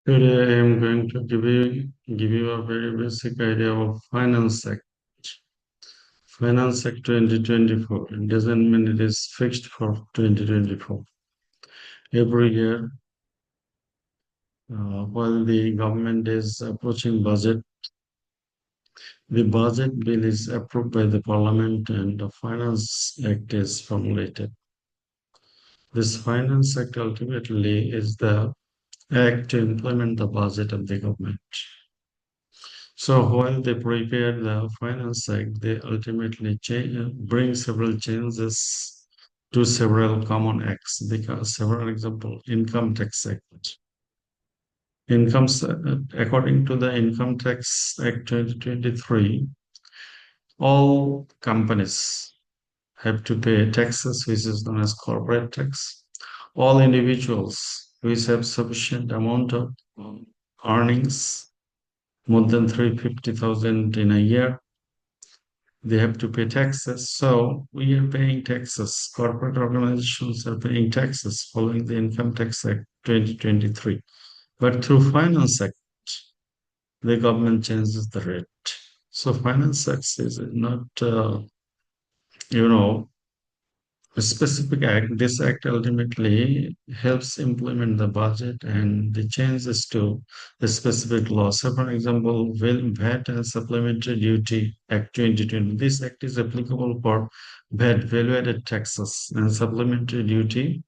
Today I am going to give you a very basic idea of Finance Act. Finance Act 2024. It doesn't mean it is fixed for 2024. Every year, while the government is approaching budget, the budget bill is approved by the parliament and the Finance Act is formulated. This Finance Act ultimately is the act to implement the budget of the government. So while they prepare the Finance Act, they ultimately bring several changes to several common acts. Because several example, Income Tax Act. According to the Income Tax Act 2023, all companies have to pay taxes, which is known as corporate tax. All individuals which have sufficient amount of earnings, more than 350,000 in a year, they have to pay taxes. So we are paying taxes. Corporate organizations are paying taxes following the Income Tax Act 2023. But through Finance Act, the government changes the rate. So Finance Act is not, you know, a specific act. This act ultimately helps implement the budget and the changes to the specific law. So, for example, VAT and Supplementary Duty Act 2020. This act is applicable for VAT, value-added taxes, and supplementary duty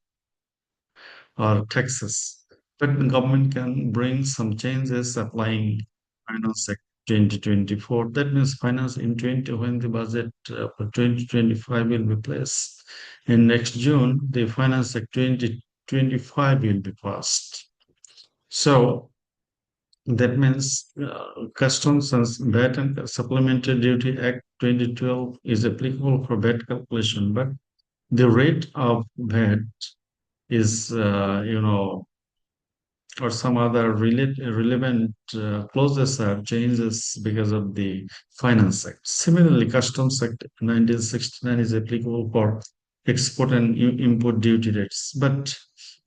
or taxes. But the government can bring some changes applying Finance Act 2024. That means finance in 20 when the budget for 2025 will be placed. In next June, the Finance Act 2025 will be passed. So that means Customs and VAT and Supplementary Duty Act 2012 is applicable for VAT calculation, but the rate of VAT is, or some other relevant clauses are changes because of the Finance Act. Similarly, Customs Act 1969 is applicable for export and import duty rates. But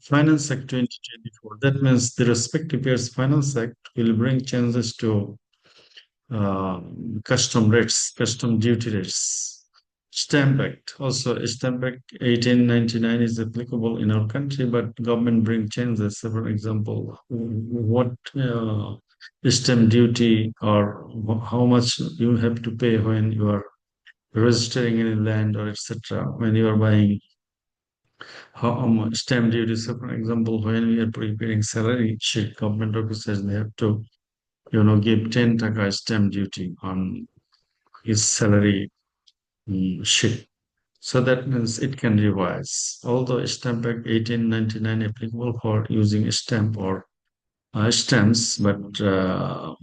Finance Act 2024, that means the respective year's Finance Act will bring changes to uh, custom rates, custom duty rates. Stamp Act. Also, Stamp Act 1899 is applicable in our country, but government bring changes. So for example, what stamp duty or how much you have to pay when you are registering any land or etc. When you are buying how much stamp duty. So for example, when we are preparing salary sheet, government officers they have to give 10 taka stamp duty on his salary sheet. So that means it can revise. Although Stamp Act 1899 applicable for using stamp or stamps, but the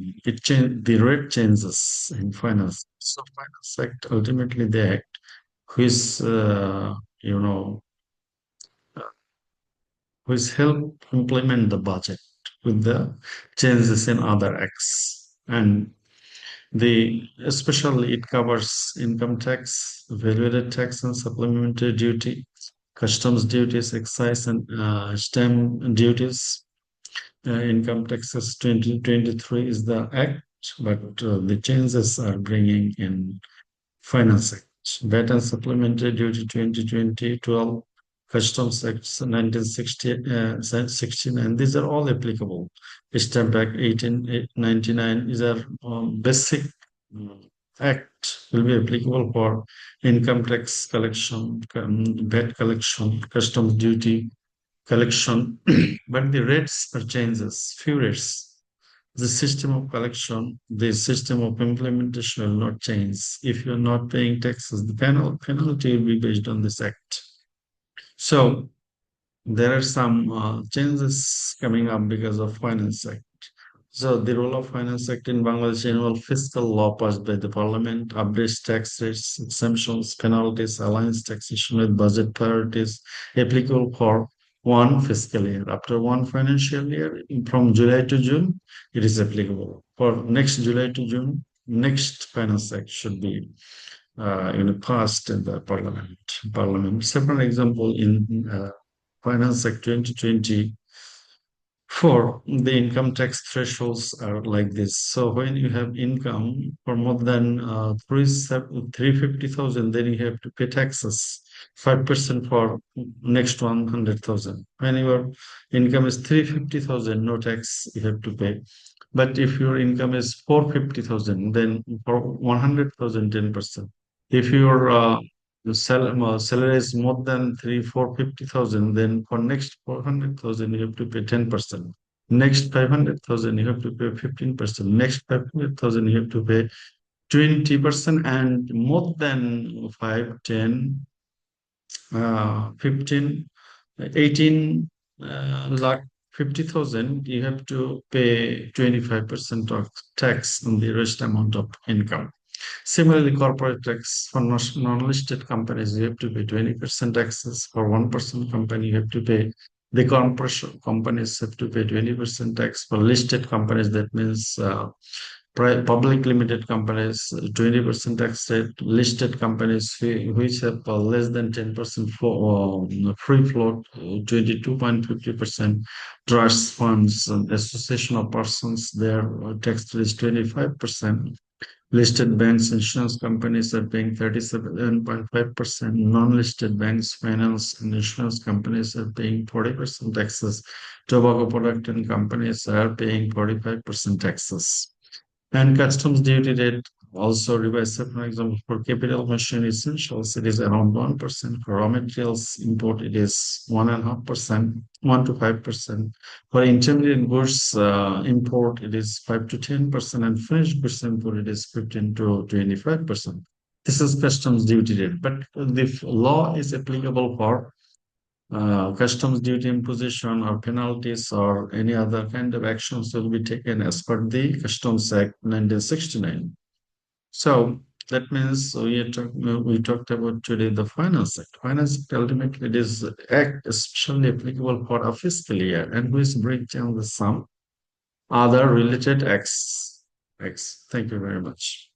rate changes in finance. So Finance Act ultimately the act which you know which help implement the budget with the changes in other acts and the especially it covers income tax, value-added tax, and supplementary duty, customs duties, excise and stamp duties. Income taxes 2023 is the act, but the changes are bringing in Finance Act. VAT and supplementary duty 2020 12, Customs Act 1960, 69. These are all applicable. Stamp Act 1899 is a basic act will be applicable for income tax collection, VAT collection, customs duty collection, but the rates are changes, few rates. The system of collection, the system of implementation will not change. If you're not paying taxes, the penalty will be based on this act. So there are some changes coming up because of Finance Act. So the role of Finance Act in Bangladesh annual fiscal law passed by the parliament updates tax rates, exemptions, penalties, alliance taxation with budget priorities applicable for one fiscal year. After one financial year, from July to June, it is applicable. For next July to June, next Finance Act should be passed in the parliament. Parliament. Separate example in Finance Act 2020 For the income tax thresholds are like this. So when you have income for more than 350,000, then you have to pay taxes 5% for next 100,000. When your income is 350,000, no tax you have to pay. But if your income is 450,000, then for 100,000, 10%. If your salary is more than 450,000, then for next 400,000, you have to pay 10%. Next 500,000, you have to pay 15%. Next 500,000, you have to pay 20%. And more than 5, 10, 15, 18 lakh 50,000, you have to pay 25% of tax on the rest amount of income. Similarly, corporate tax for non-listed companies, you have to pay 20% taxes. For 1% company, you have to pay, the corporation companies have to pay 20% tax. For listed companies, that means public limited companies, 20% tax rate. Listed companies which have less than 10% for free float, 22.50%. Trust funds, association of persons, their tax rate is 25%. Listed banks, insurance companies are paying 37.5%. Non-listed banks, finance, and insurance companies are paying 40% taxes. Tobacco product and companies are paying 45% taxes. And customs duty rate also revised. For example, for capital machine essentials, it is around 1%. For raw materials import, it is 1.5%, 1 to 5%. For intermediate goods import, it is 5 to 10%, and finished goods import, it is 15 to 25%. This is customs duty rate, but the law is applicable for customs duty imposition or penalties or any other kind of actions will be taken as per the Customs Act 1969. So that means we talked about today the Finance Act. Finance Act ultimately it is act especially applicable for a fiscal year and which break down the sum other related acts. Thank you very much.